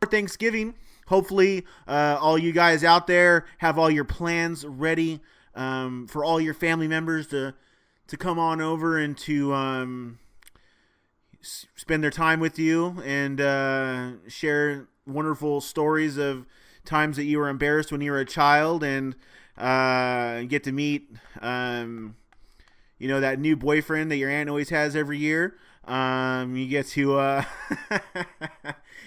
Thanksgiving. Hopefully, all you guys out there have all your plans ready for all your family members to come on over and to spend their time with you and share wonderful stories of times that you were embarrassed when you were a child and get to meet that new boyfriend that your aunt always has every year. You get to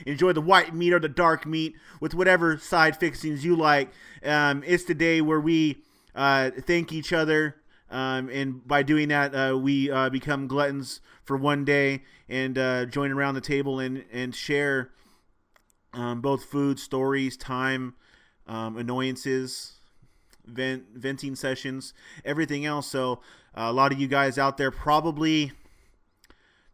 enjoy the white meat or the dark meat with whatever side fixings you like. It's the day where we thank each other, and by doing that, we become gluttons for one day and join around the table and share both food, stories, time, annoyances, venting sessions, everything else. So a lot of you guys out there probably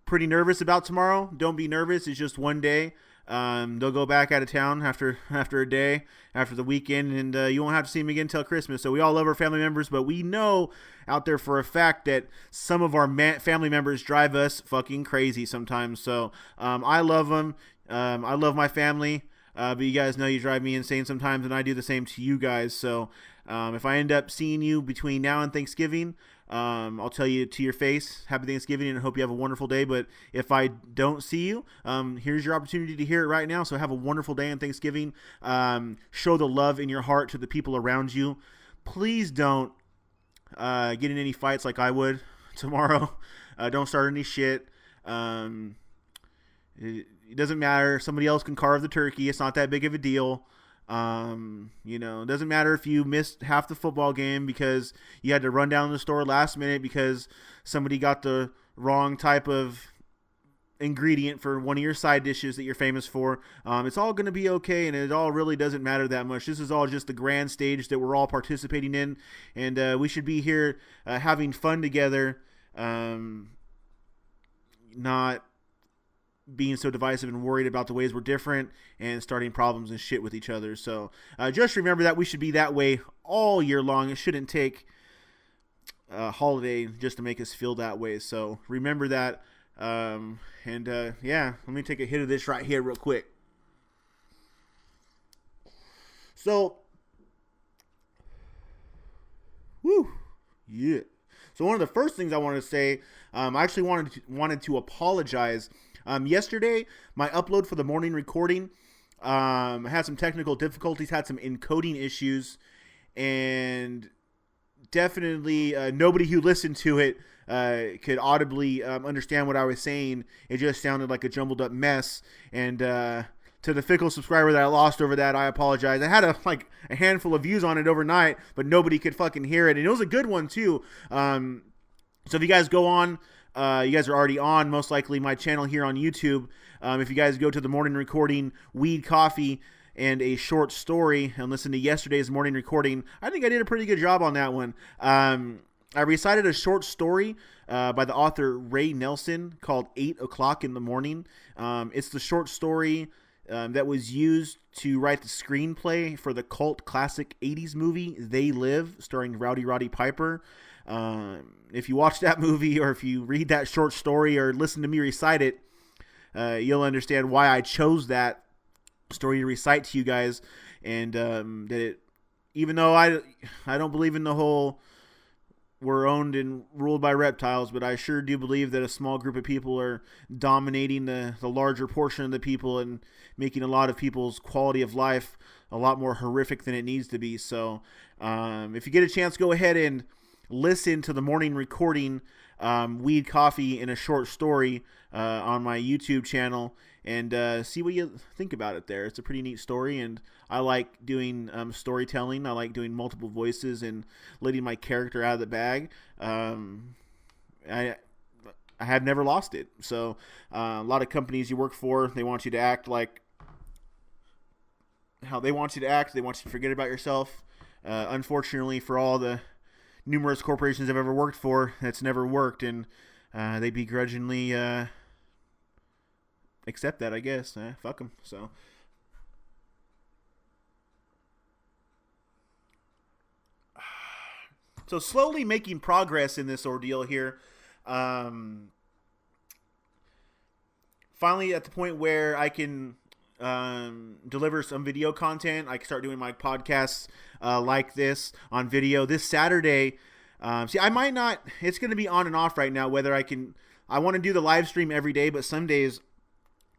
pretty nervous about tomorrow. Don't be nervous. It's just one day. They'll go back out of town after a day, after the weekend, and you won't have to see them again until Christmas. So we all love our family members, but we know out there for a fact that some of our family members drive us fucking crazy sometimes. So I love them. I love my family, but you guys know you drive me insane sometimes, and I do the same to you guys. So if I end up seeing you between now and Thanksgiving, I'll tell you to your face, happy Thanksgiving, and I hope you have a wonderful day. But if I don't see you, here's your opportunity to hear it right now. So have a wonderful day on Thanksgiving. Show the love in your heart to the people around you. Please don't get in any fights like I would tomorrow. Don't start any shit. It doesn't matter. Somebody else can carve the turkey. It's not that big of a deal. It doesn't matter if you missed half the football game because you had to run down to the store last minute because somebody got the wrong type of ingredient for one of your side dishes that you're famous for. It's all going to be okay, and it all really doesn't matter that much. This is all just the grand stage that we're all participating in, and we should be here having fun together, not being so divisive and worried about the ways we're different and starting problems and shit with each other. So just remember that we should be that way all year long. It shouldn't take a holiday just to make us feel that way. So remember that. Let me take a hit of this right here real quick. So, yeah. So one of the first things I wanted to say, I actually wanted to apologize. Yesterday, my upload for the morning recording had some technical difficulties, had some encoding issues, and definitely nobody who listened to it could audibly understand what I was saying. It just sounded like a jumbled up mess, and to the fickle subscriber that I lost over that, I apologize. I had a handful of views on it overnight, but nobody could fucking hear it, and it was a good one too. So if you guys go on, you guys are already on, most likely, my channel here on YouTube. If you guys go to the morning recording, Weed Coffee, and a short story, and listen to yesterday's morning recording, I think I did a pretty good job on that one. I recited a short story by the author Ray Nelson called 8 o'clock in the morning. It's the short story that was used to write the screenplay for the cult classic 80s movie They Live, starring Rowdy Roddy Piper. If you watch that movie, or if you read that short story, or listen to me recite it, you'll understand why I chose that story to recite to you guys. And that it, even though I don't believe in the whole we're owned and ruled by reptiles, but I sure do believe that a small group of people are dominating the larger portion of the people and making a lot of people's quality of life a lot more horrific than it needs to be. So if you get a chance, go ahead and listen to the morning recording, Weed Coffee in a short story on my YouTube channel, and see what you think about it there. It's a pretty neat story, and I like doing storytelling. I like doing multiple voices and letting my character out of the bag. I have never lost it. So a lot of companies you work for, they want you to act like how they want you to act. They want you to forget about yourself. Unfortunately, for all the numerous corporations I've ever worked for, that's never worked, and they begrudgingly accept that, I guess. Fuck them. So slowly making progress in this ordeal here. Finally at the point where I can deliver some video content. I can start doing my podcasts like this on video. This Saturday, I might not. It's going to be on and off right now. Whether I want to do the live stream every day, but some days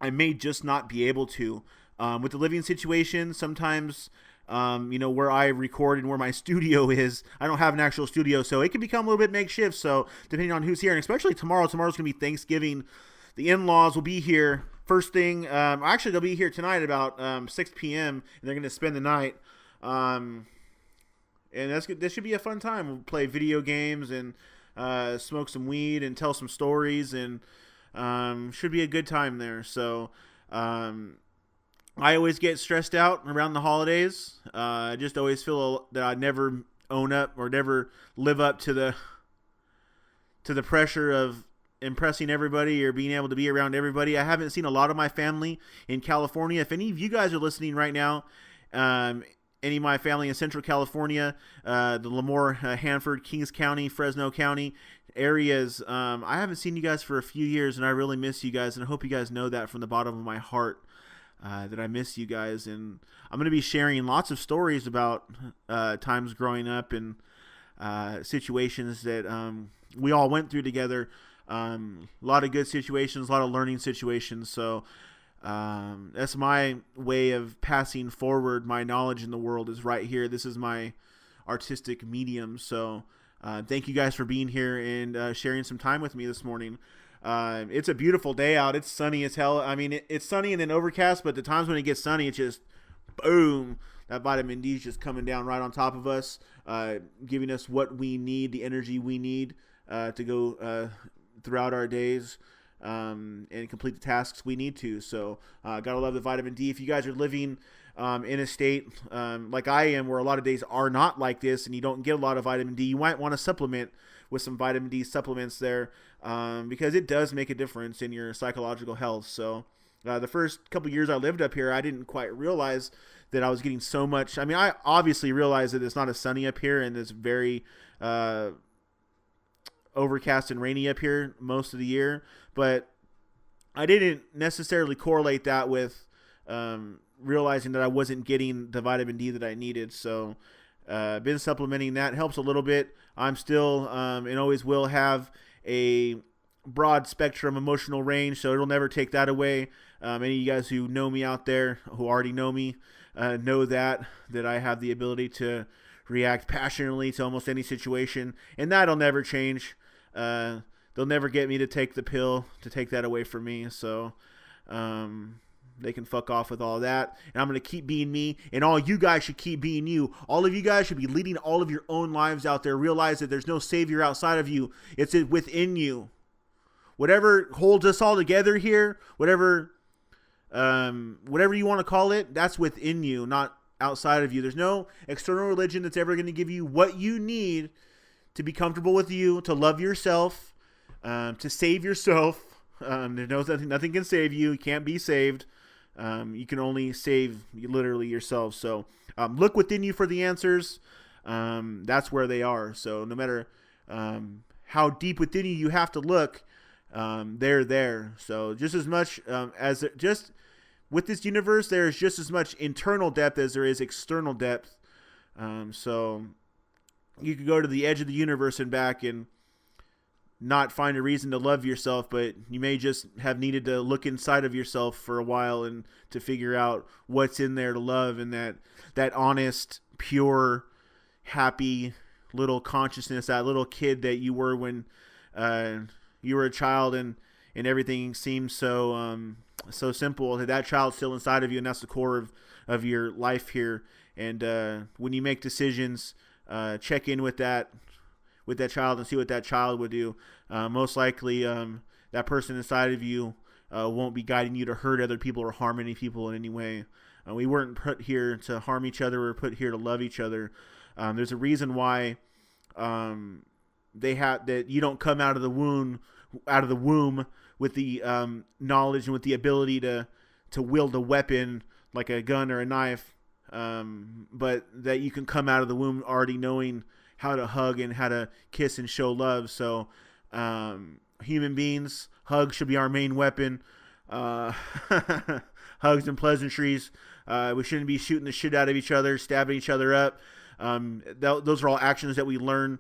I may just not be able to. With the living situation, sometimes. Where I record and where my studio is, I don't have an actual studio, so it can become a little bit makeshift. So depending on who's here, and especially tomorrow's going to be Thanksgiving. The in-laws will be here first thing. Actually, they'll be here tonight about 6 p.m. and they're going to spend the night. And this should be a fun time. We'll play video games and smoke some weed and tell some stories, and should be a good time there. So I always get stressed out around the holidays. I just always feel that I never own up or never live up to the pressure of impressing everybody or being able to be around everybody. I haven't seen a lot of my family in California. If any of you guys are listening right now, any of my family in Central California, the Lemoore, Hanford, Kings County, Fresno County areas, I haven't seen you guys for a few years, and I really miss you guys, and I hope you guys know that from the bottom of my heart. That I miss you guys, and I'm going to be sharing lots of stories about times growing up and situations that we all went through together. A lot of good situations, a lot of learning situations. So that's my way of passing forward my knowledge in the world, is right here. This is my artistic medium. So thank you guys for being here and sharing some time with me this morning. It's a beautiful day out. It's sunny as hell. I mean, it's sunny and then overcast, but the times when it gets sunny, it's just boom. That vitamin D is just coming down right on top of us, giving us what we need, the energy we need to go throughout our days and complete the tasks we need to. So gotta love the vitamin D. If you guys are living in a state like I am, where a lot of days are not like this and you don't get a lot of vitamin D, you might want to supplement with some vitamin D supplements there, because it does make a difference in your psychological health. So the first couple years I lived up here, I didn't quite realize that I was getting so much. I mean, I obviously realized that it's not as sunny up here and it's very overcast and rainy up here most of the year, but I didn't necessarily correlate that with realizing that I wasn't getting the vitamin D that I needed. So been supplementing. That helps a little bit. I'm still and always will have a broad spectrum emotional range, so it'll never take that away. Any of you guys who know me out there, who already know me, know that I have the ability to react passionately to almost any situation, and that'll never change. They'll never get me to take the pill to take that away from me. So they can fuck off with all that. And I'm going to keep being me. And all you guys should keep being you. All of you guys should be leading all of your own lives out there. Realize that there's no savior outside of you. It's within you. Whatever holds us all together here, whatever you want to call it, that's within you, not outside of you. There's no external religion that's ever going to give you what you need to be comfortable with you, to love yourself, to save yourself. Nothing can save you. You can't be saved. You can only save literally yourself. So look within you for the answers. That's where they are. So no matter how deep within you have to look, they're there. So just as much as just with this universe, there's just as much internal depth as there is external depth. So you could go to the edge of the universe and back and not find a reason to love yourself, but you may just have needed to look inside of yourself for a while and to figure out what's in there to love, and that honest, pure, happy little consciousness, that little kid that you were when you were a child, and everything seemed so simple. That child's still inside of you, and that's the core of your life here. And when you make decisions, check in with that child and see what that child would do. Most likely, that person inside of you won't be guiding you to hurt other people or harm any people in any way. We weren't put here to harm each other. We're put here to love each other. There's a reason why they have that. You don't come out of the womb with the knowledge and with the ability to wield a weapon like a gun or a knife, but that you can come out of the womb already knowing how to hug and how to kiss and show love. So human beings, hugs should be our main weapon. Uh, hugs and pleasantries. We shouldn't be shooting the shit out of each other, stabbing each other up. Those are all actions that we learn.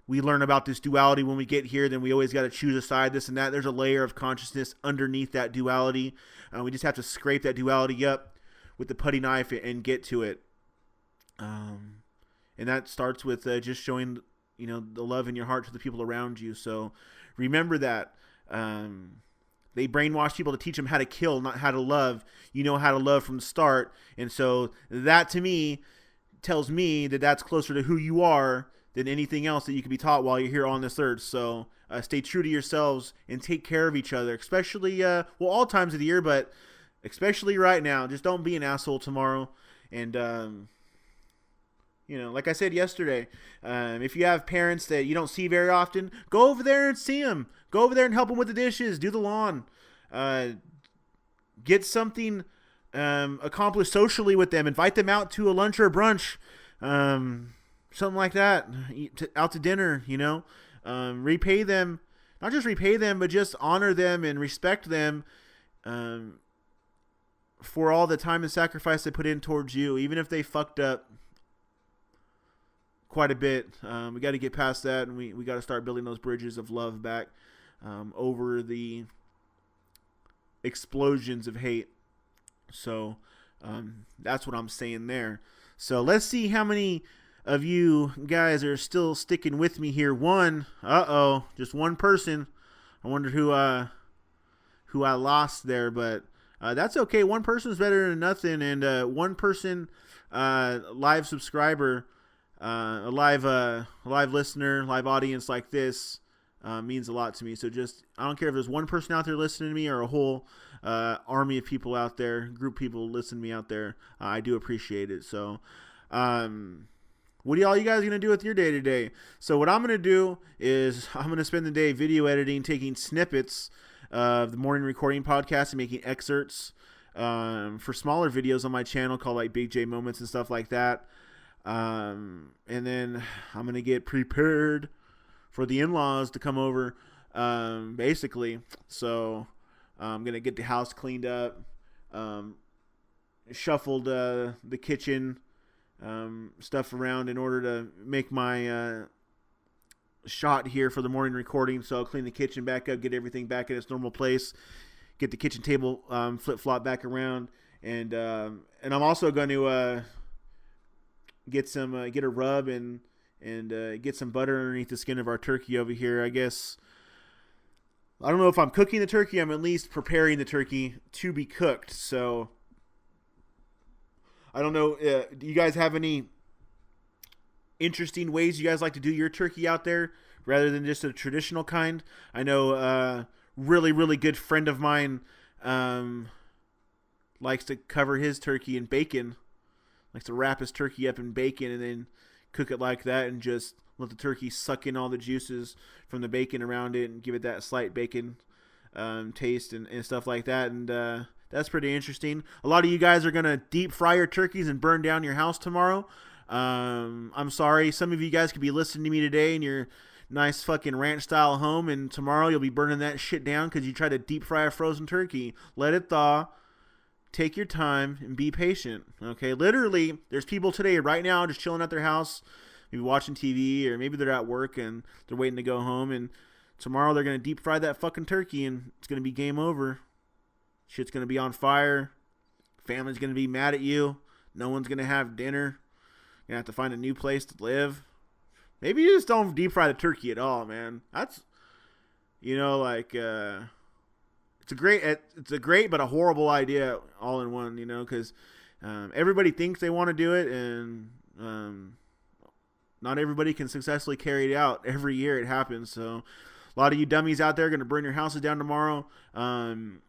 We learn about this duality when we get here. Then we always got to choose a side, this and that. There's a layer of consciousness underneath that duality. We just have to scrape that duality up with the putty knife and get to it. And that starts with just showing, the love in your heart to the people around you. So remember that. They brainwash people to teach them how to kill, not how to love. You know how to love from the start. And so that, to me, tells me that that's closer to who you are than anything else that you can be taught while you're here on this earth. So stay true to yourselves and take care of each other, especially, all times of the year, but especially right now. Just don't be an asshole tomorrow. And, like I said yesterday, if you have parents that you don't see very often, go over there and see them. Go over there and help them with the dishes, do the lawn, get something accomplished socially with them. Invite them out to a lunch or a brunch, something like that, out to dinner, repay them, not just repay them, but just honor them and respect them for all the time and sacrifice they put in towards you, even if they fucked up quite a bit. We got to get past that, and we got to start building those bridges of love back over the explosions of hate. So that's what I'm saying there. So let's see how many of you guys are still sticking with me here. Just one person. I wonder who I lost there, but that's okay. One person's better than nothing, and one person live subscriber, a live listener, live audience like this means a lot to me. So I don't care if there's one person out there listening to me or a whole army of people out there, group of people listening to me out there. I do appreciate it. So what are you guys going to do with your day today? So what I'm going to do is I'm going to spend the day video editing, taking snippets of the morning recording podcast and making excerpts for smaller videos on my channel called like Big J Moments and stuff like that. And then I'm going to get prepared for the in-laws to come over, basically. So I'm going to get the house cleaned up, shuffled the kitchen stuff around in order to make my shot here for the morning recording. So I'll clean the kitchen back up, get everything back in its normal place, get the kitchen table flip-flop back around, and I'm also going to get a rub and get some butter underneath the skin of our turkey over here. I guess I don't know if I'm cooking the turkey. I'm at least preparing the turkey to be cooked. So I don't know. Do you guys have any interesting ways you guys like to do your turkey out there rather than just a traditional kind? I know a really, really good friend of mine likes to cover his turkey in bacon, likes to wrap his turkey up in bacon and then cook it like that and just let the turkey suck in all the juices from the bacon around it and give it that slight bacon taste and stuff like that. And that's pretty interesting. A lot of you guys are going to deep fry your turkeys and burn down your house tomorrow. I'm sorry. Some of you guys could be listening to me today in your nice fucking ranch style home, and tomorrow you'll be burning that shit down because you tried to deep fry a frozen turkey. Let it thaw. Take your time and be patient. Okay. Literally, there's people today right now just chilling at their house, maybe watching TV, or maybe they're at work and they're waiting to go home, and tomorrow they're going to deep fry that fucking turkey and it's going to be game over. Shit's going to be on fire. Family's going to be mad at you. No one's going to have dinner. You're going to have to find a new place to live. Maybe you just don't deep fry the turkey at all, man. That's, it's a great but a horrible idea all in one, because everybody thinks they want to do it, and not everybody can successfully carry it out. Every year it happens. So a lot of you dummies out there are going to burn your houses down tomorrow. I'm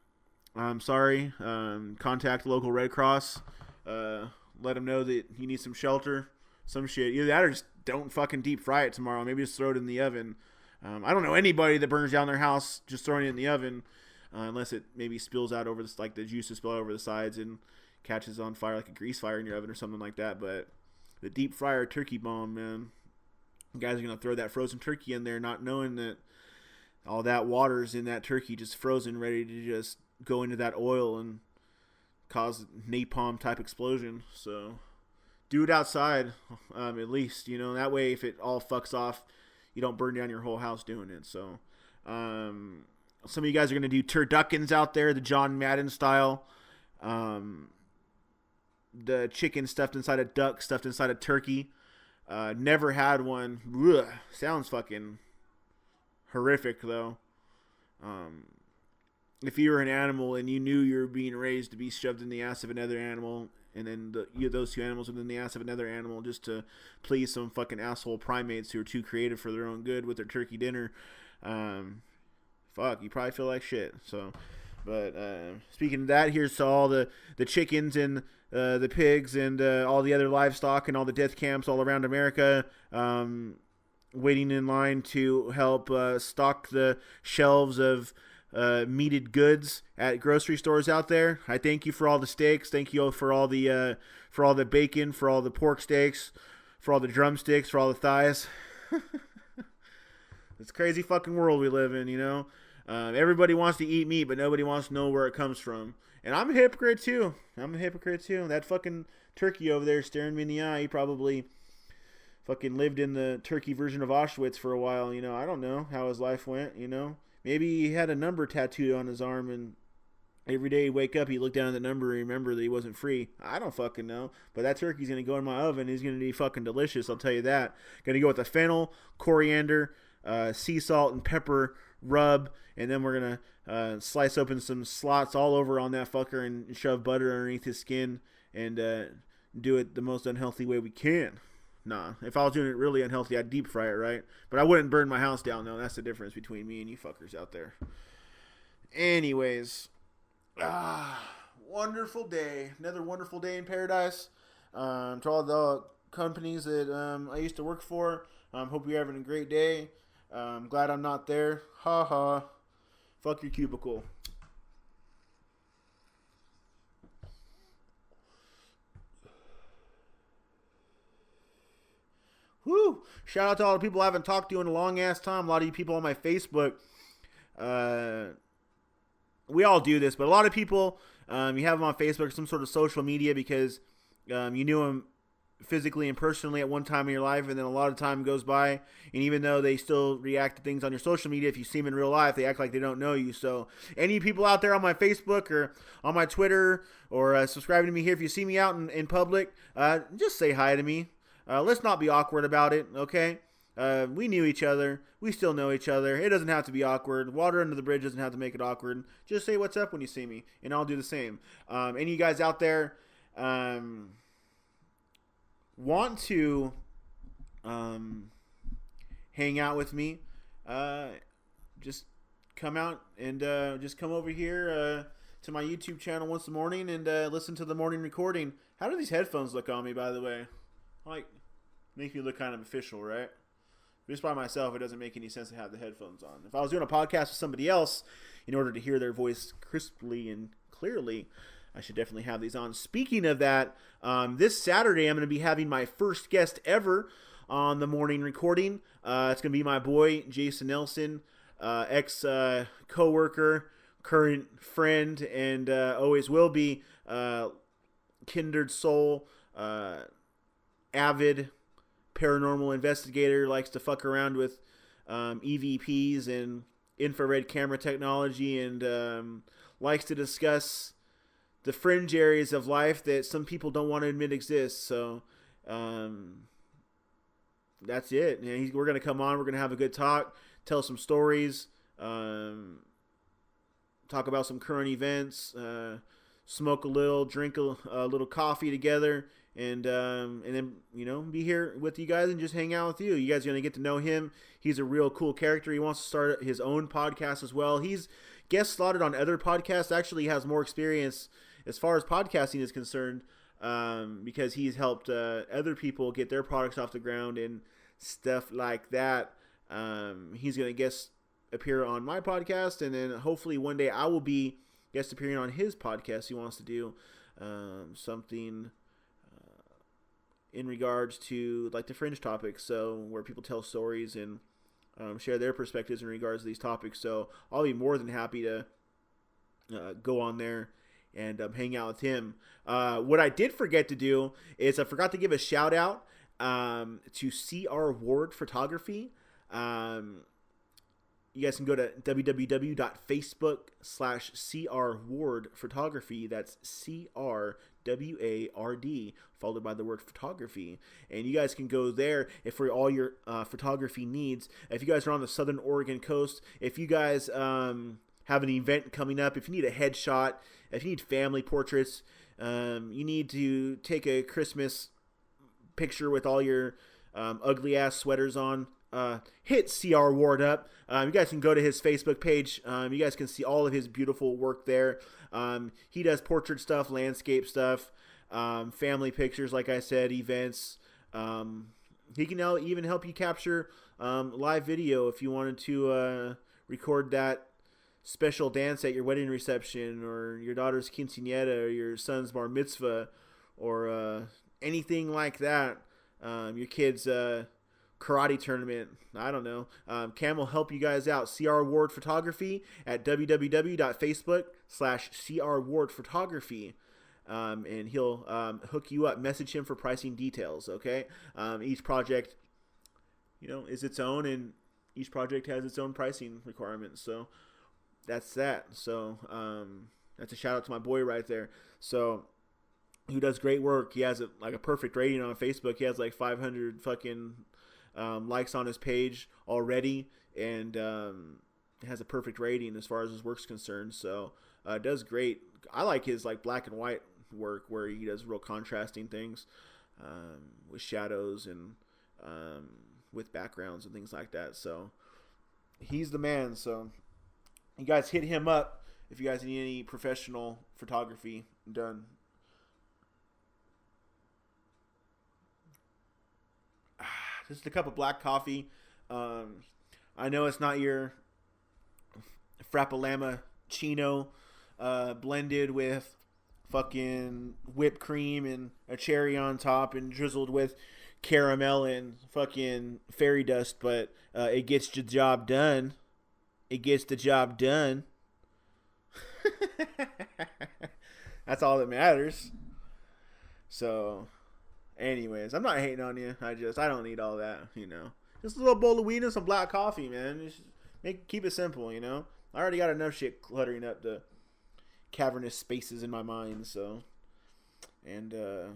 sorry. Contact the local Red Cross. Let them know that you need some shelter, some shit. Either that or just don't fucking deep fry it tomorrow. Maybe just throw it in the oven. I don't know anybody that burns down their house just throwing it in the oven, unless it maybe spills out over this, like the juices spill over the sides and catches on fire like a grease fire in your oven or something like that. But the deep fryer turkey bomb, man, you guys are gonna throw that frozen turkey in there, not knowing that all that water's in that turkey just frozen, ready to just go into that oil and cause napalm type explosion. So do it outside, at least, that way if it all fucks off, you don't burn down your whole house doing it. So some of you guys are going to do turduckens out there, the John Madden style. The chicken stuffed inside a duck, stuffed inside a turkey. Never had one. Ugh, sounds fucking horrific, though. If you were an animal and you knew you were being raised to be shoved in the ass of another animal, and then those two animals within the ass of another animal just to please some fucking asshole primates who are too creative for their own good with their turkey dinner, fuck, you probably feel like shit. So, but speaking of that, here's to all the chickens and the pigs and all the other livestock and all the death camps all around America, waiting in line to help stock the shelves of meated goods at grocery stores out there. I thank you for all the steaks. Thank you for all the bacon, for all the pork steaks, for all the drumsticks, for all the thighs. It's a crazy fucking world we live in, Everybody wants to eat meat, but nobody wants to know where it comes from. And I'm a hypocrite too. That fucking turkey over there staring me in the eye, he probably fucking lived in the turkey version of Auschwitz for a while. I don't know how his life went, Maybe he had a number tattooed on his arm, and every day he'd wake up, he'd look down at the number and remember that he wasn't free. I don't fucking know. But that turkey's going to go in my oven. He's going to be fucking delicious, I'll tell you that. Going to go with the fennel, coriander, sea salt, and pepper rub. And then we're going to slice open some slots all over on that fucker and shove butter underneath his skin and do it the most unhealthy way we can. Nah, if I was doing it really unhealthy, I'd deep fry it, right? But I wouldn't burn my house down, though. That's the difference between me and you fuckers out there. Anyways, wonderful day. Another wonderful day in paradise. To all the companies that I used to work for, hope you're having a great day. Glad I'm not there. Ha ha. Fuck your cubicle. Whoo! Shout out to all the people I haven't talked to in a long ass time. A lot of you people on my Facebook. We all do this, but a lot of people, you have them on Facebook or some sort of social media because you knew them physically and personally at one time in your life, and then a lot of time goes by, and even though they still react to things on your social media, if you see them in real life, they act like they don't know you. So any people out there on my Facebook or on my Twitter or subscribing to me here, if you see me out in public, just say hi to me. Let's not be awkward about it, okay? We knew each other. We still know each other. It doesn't have to be awkward. Water under the bridge doesn't have to make it awkward. Just say what's up when you see me, and I'll do the same. Any of you guys out there want to hang out with me, just come out and just come over here to my YouTube channel once a morning and listen to the morning recording. How do these headphones look on me, by the way? Like, make me look kind of official, right? Just by myself, it doesn't make any sense to have the headphones on. If I was doing a podcast with somebody else, in order to hear their voice crisply and clearly, I should definitely have these on. Speaking of that, this Saturday, I'm going to be having my first guest ever on the morning recording. It's going to be my boy, Jason Nelson, ex-coworker, current friend, and always will be kindred soul, avid paranormal investigator, likes to fuck around with EVPs and infrared camera technology, and likes to discuss the fringe areas of life that some people don't want to admit exist. So that's it. We're going to come on. We're going to have a good talk, tell some stories, talk about some current events, smoke a little, drink a little coffee together, and then, be here with you guys and just hang out with you. You guys are going to get to know him. He's a real cool character. He wants to start his own podcast as well. He's guest slotted on other podcasts. Actually, he has more experience as far as podcasting is concerned, because he's helped other people get their products off the ground and stuff like that. He's going to guest appear on my podcast, and then hopefully one day I will be guest appearing on his podcast. He wants to do something in regards to like the fringe topics, so where people tell stories and share their perspectives in regards to these topics. So I'll be more than happy to go on there and hang out with him. What I did forget to do is I forgot to give a shout out to CR Ward Photography. You guys can go to www.facebook.com/CR Photography. That's CRWARD, followed by the word photography. And you guys can go there if for all your photography needs. If you guys are on the Southern Oregon coast, if you guys have an event coming up, if you need a headshot, if you need family portraits, you need to take a Christmas picture with all your ugly ass sweaters on, hit CR Ward up. You guys can go to his Facebook page. You guys can see all of his beautiful work there. He does portrait stuff, landscape stuff, family pictures, like I said, events. He can even help you capture live video if you wanted to record that special dance at your wedding reception, or your daughter's quinceañera, or your son's bar mitzvah, or anything like that. Your kid's karate tournament. I don't know. Cam will help you guys out. CR Ward Photography at www.facebook.com/CR Ward Photography. And he'll hook you up. Message him for pricing details. Okay. Each project, is its own, and each project has its own pricing requirements. So that's that. So that's a shout out to my boy right there. So who does great work. He has a perfect rating on Facebook. He has like 500 fucking likes on his page already, and has a perfect rating as far as his work's concerned. So does great. I like his black and white work where he does real contrasting things with shadows and with backgrounds and things like that. So he's the man. So you guys hit him up if you guys need any professional photography done. Just a cup of black coffee. I know it's not your Frappalama Chino blended with fucking whipped cream and a cherry on top and drizzled with caramel and fucking fairy dust, but it gets the job done. It gets the job done. That's all that matters. So anyways, I'm not hating on you. I don't need all that, Just a little bowl of weed and some black coffee, man. Just keep it simple, I already got enough shit cluttering up the cavernous spaces in my mind, so. And, yeah.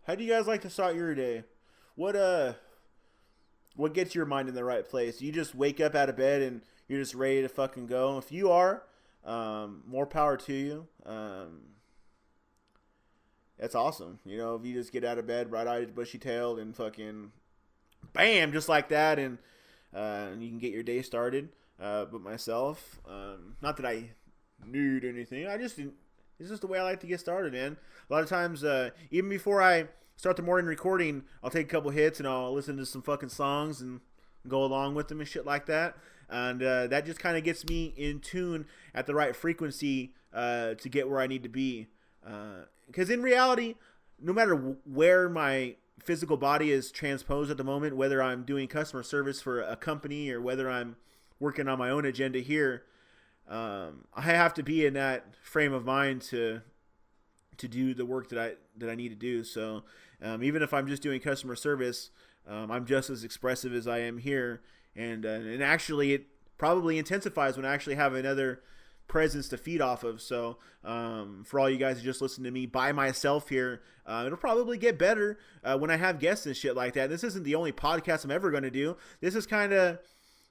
How do you guys like to start your day? What gets your mind in the right place? You just wake up out of bed and you're just ready to fucking go. If you are, more power to you. That's awesome. If you just get out of bed, bright-eyed, bushy-tailed, and fucking bam, just like that, and you can get your day started. But myself, not that I need anything. It's just the way I like to get started, man. A lot of times, even before I start the morning recording, I'll take a couple hits and I'll listen to some fucking songs and go along with them and shit like that. And that just kind of gets me in tune at the right frequency to get where I need to be. Because in reality, no matter where my physical body is transposed at the moment, whether I'm doing customer service for a company or whether I'm working on my own agenda here, I have to be in that frame of mind to do the work that I need to do. So even if I'm just doing customer service, I'm just as expressive as I am here, and actually it probably intensifies when I actually have another presence to feed off of. So for all you guys who just listen to me by myself here, it'll probably get better when I have guests and shit like that. This isn't the only podcast I'm ever going to do. This is kind of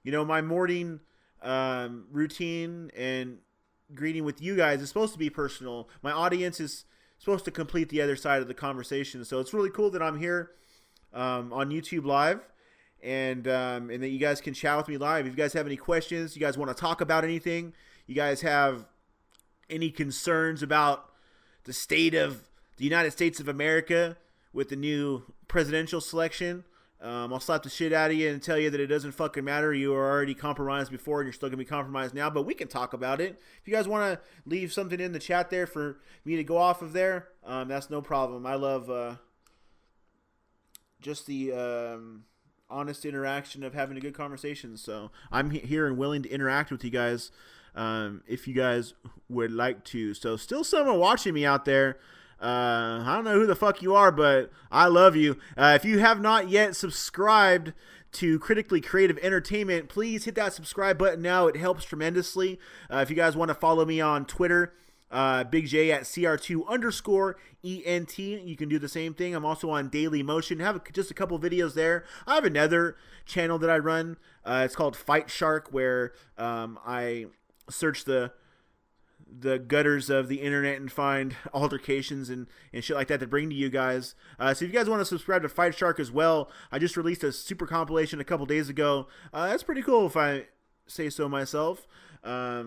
my morning routine, and greeting with you guys is supposed to be personal. My audience is supposed to complete the other side of the conversation. So it's really cool that I'm here on YouTube Live, and that you guys can chat with me live. If you guys have any questions, you guys want to talk about anything, you guys have any concerns about the state of the United States of America with the new presidential selection, I'll slap the shit out of you and tell you that it doesn't fucking matter. You were already compromised before and you're still going to be compromised now, but we can talk about it. If you guys want to leave something in the chat there for me to go off of there, that's no problem. I love just the honest interaction of having a good conversation. So I'm here and willing to interact with you guys if you guys would like to. So still someone watching me out there. I don't know who the fuck you are, but I love you. If you have not yet subscribed to Critically Creative Entertainment, please hit that subscribe button now. It helps tremendously. If you guys want to follow me on Twitter, Big J at CR2_ENT. You can do the same thing. I'm also on Daily Motion. I have just a couple videos there. I have another channel that I run. It's called Fight Shark, where I search the gutters of the internet and find altercations and shit like that to bring to you guys. So if you guys want to subscribe to Fight Shark as well, I just released a super compilation a couple days ago. That's pretty cool if I say so myself. I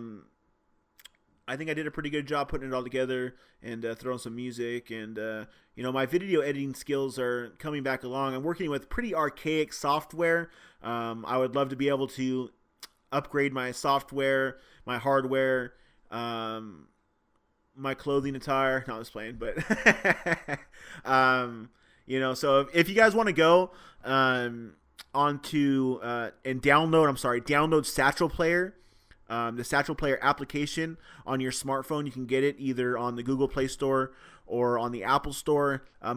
think I did a pretty good job putting it all together and throwing some music. And, my video editing skills are coming back along. I'm working with pretty archaic software. I would love to be able to upgrade my software, my hardware, my clothing attire. No, I was playing, but so if you guys want to go onto and download Satchel Player, the Satchel Player application on your smartphone. You can get it either on the Google Play Store or on the Apple Store. This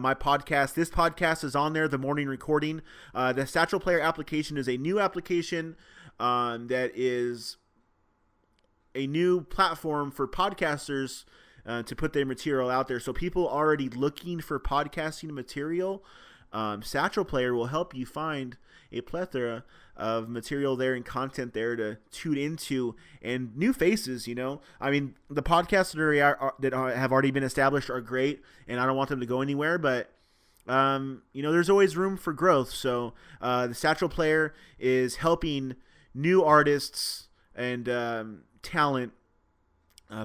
podcast is on there, The Morning Recording. The Satchel Player application is a new application that is a new platform for podcasters to put their material out there. So people already looking for podcasting material, Satchel Player will help you find a plethora of material there and content there to tune into, and new faces. I mean, the podcasts that have already been established are great, and I don't want them to go anywhere, but there's always room for growth. So the Satchel Player is helping new artists and talent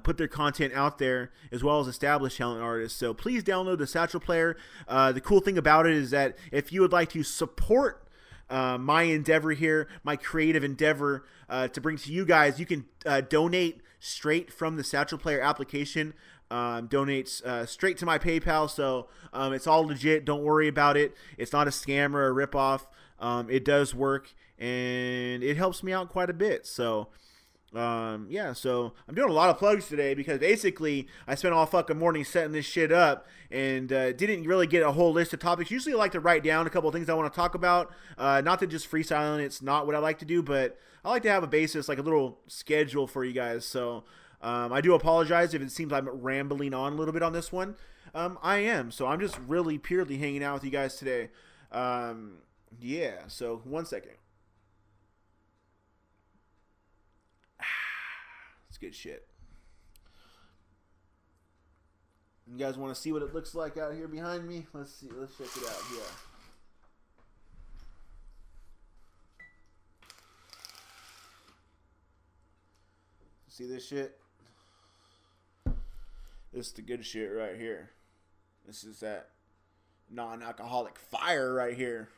put their content out there, as well as established talent artists. So please download the Satchel Player. The cool thing about it is that if you would like to support my endeavor here, my creative endeavor to bring to you guys, you can donate straight from the Satchel Player application. Donates straight to my PayPal, so it's all legit. Don't worry about it. It's not a scam or a ripoff. It does work, and it helps me out quite a bit. So so I'm doing a lot of plugs today because basically I spent all fucking morning setting this shit up and didn't really get a whole list of topics. Usually I like to write down a couple of things I want to talk about, not to just freestyle. It's not what I like to do, but I like to have a basis, like a little schedule for you guys. So I do apologize if it seems I'm rambling on a little bit on this one. I am. So I'm just really purely hanging out with you guys today. So 1 second. It's good shit. You guys want to see what it looks like out here behind me? Let's see. Let's check it out. Yeah. See this shit? This is the good shit right here. This is that non-alcoholic fire right here.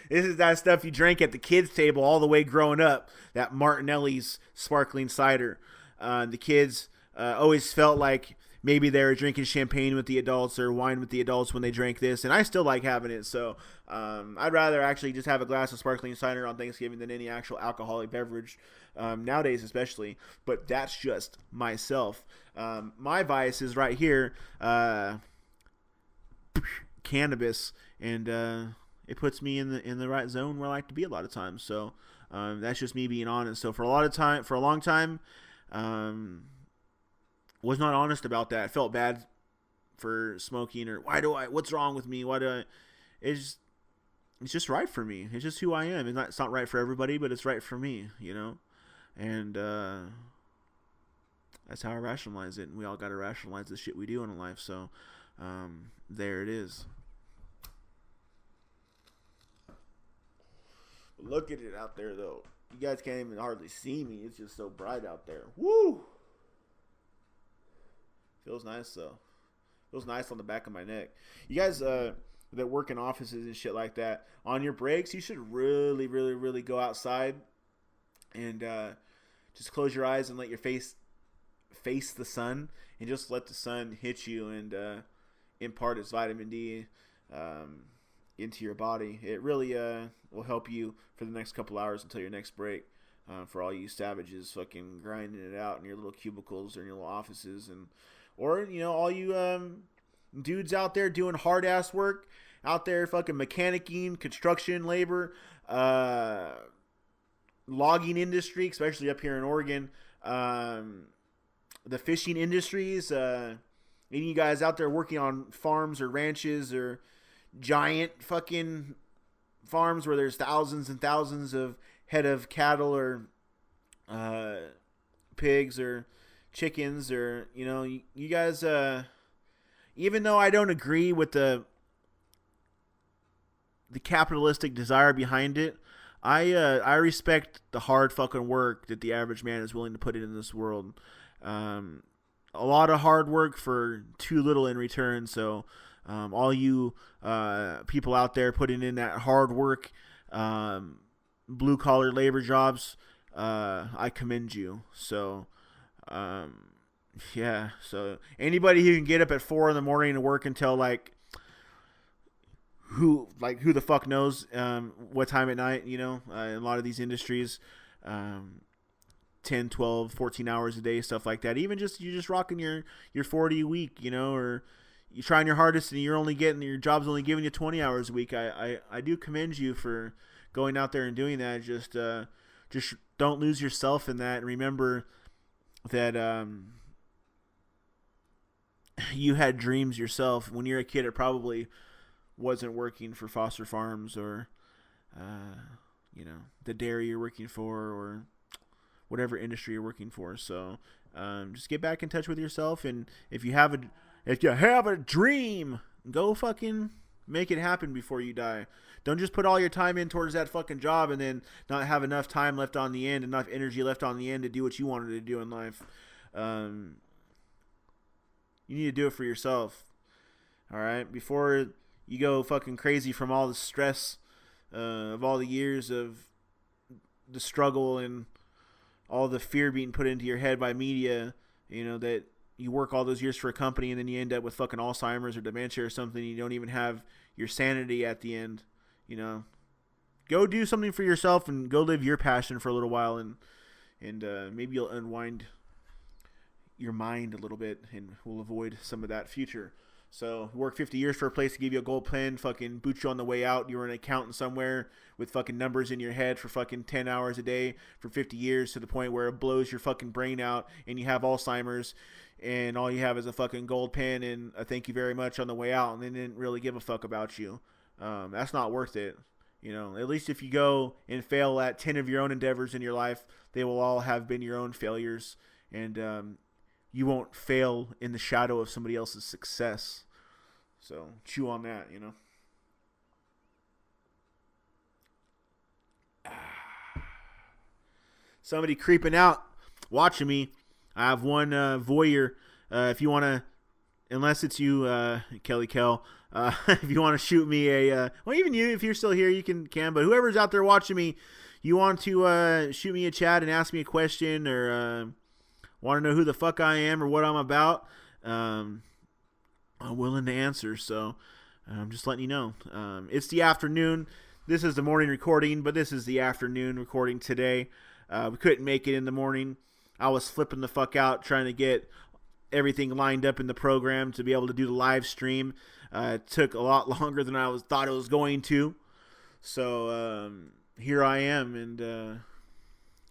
This is that stuff you drank at the kids' table all the way growing up. That Martinelli's sparkling cider. The kids always felt like maybe they were drinking champagne with the adults or wine with the adults when they drank this, and I still like having it. So I'd rather actually just have a glass of sparkling cider on Thanksgiving than any actual alcoholic beverage, nowadays especially. But that's just myself. My vice is right here. Cannabis, and it puts me in the right zone where I like to be a lot of times. So that's just me being honest. So for a long time, was not honest about that. I felt bad for smoking, or what's wrong with me? It's just right for me. It's just who I am. It's not right for everybody, but it's right for me, and that's how I rationalize it. And we all got to rationalize the shit we do in life. So there it is. Look at it out there, though. You guys can't even hardly see me. It's just so bright out there. Woo! Feels nice, though. Feels nice on the back of my neck. You guys that work in offices and shit like that, on your breaks, you should really, really, really go outside and just close your eyes and let your face the sun, and just let the sun hit you and impart its vitamin D into your body. It really will help you for the next couple hours until your next break. For all you savages fucking grinding it out in your little cubicles or in your little offices, or all you dudes out there doing hard ass work out there, fucking mechanicking, construction labor, logging industry, especially up here in Oregon, the fishing industries, any of you guys out there working on farms or ranches or giant fucking farms where there's thousands and thousands of head of cattle or pigs or chickens, or you guys, even though I don't agree with the capitalistic desire behind it, I respect the hard fucking work that the average man is willing to put in this world. A lot of hard work for too little in return. So all you people out there putting in that hard work, blue collar labor jobs, I commend you. So yeah, so anybody who can get up at 4 a.m. and work until who the fuck knows what time at night, in a lot of these industries, 10, 12, 14 hours a day, stuff like that. Even you're just rocking your 40 a week, or you're trying your hardest and your job's only giving you 20 hours a week. I do commend you for going out there and doing that. Just don't lose yourself in that, and remember that you had dreams yourself. When you're a kid, it probably wasn't working for Foster Farms or the dairy you're working for, or whatever industry you're working for. So just get back in touch with yourself, and if you have a dream, go fucking make it happen before you die. Don't just put all your time in towards that fucking job and then not have enough time left on the end, enough energy left on the end to do what you wanted to do in life. You need to do it for yourself. All right, before you go fucking crazy from all the stress of all the years of the struggle and all the fear being put into your head by media, that you work all those years for a company and then you end up with fucking Alzheimer's or dementia or something. You don't even have your sanity at the end. Go do something for yourself and go live your passion for a little while, and maybe you'll unwind your mind a little bit and will avoid some of that future. So work 50 years for a place to give you a gold pen, fucking boot you on the way out. You're an accountant somewhere with fucking numbers in your head for fucking 10 hours a day for 50 years to the point where it blows your fucking brain out and you have Alzheimer's, and all you have is a fucking gold pen and a thank you very much on the way out, and they didn't really give a fuck about you. That's not worth it. At least if you go and fail at 10 of your own endeavors in your life, they will all have been your own failures, and you won't fail in the shadow of somebody else's success. So chew on that, Somebody creeping out, watching me. I have one voyeur. If you want to, unless it's you, Kelly Kell, if you want to shoot me well, even you, if you're still here, you can, but whoever's out there watching me, you want to shoot me a chat and ask me a question, or want to know who the fuck I am or what I'm about, I'm willing to answer. So I'm just letting you know. It's the afternoon. This is the morning recording, but this is the afternoon recording today. We couldn't make it in the morning. I was flipping the fuck out trying to get everything lined up in the program to be able to do the live stream. It took a lot longer than I thought it was going to. So here I am, and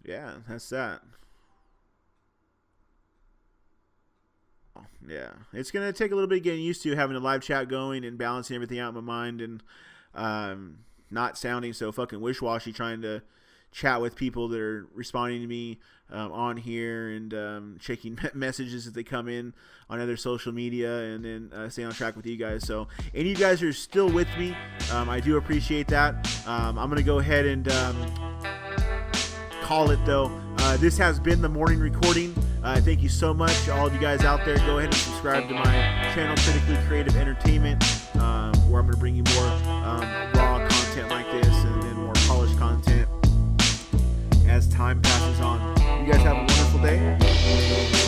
yeah, that's that. Yeah, it's going to take a little bit getting used to having a live chat going and balancing everything out in my mind, and not sounding so fucking wish-washy trying to chat with people that are responding to me on here, and checking messages as they come in on other social media, and then stay on track with you guys. So any of you guys are still with me, I do appreciate that. I'm going to go ahead and call it, though. This has been the morning recording. Thank you so much, all of you guys out there. Go ahead and subscribe to my channel, Critically Creative Entertainment. where I'm going to bring you more raw content like this and more polished content as time passes on. You guys have a wonderful day.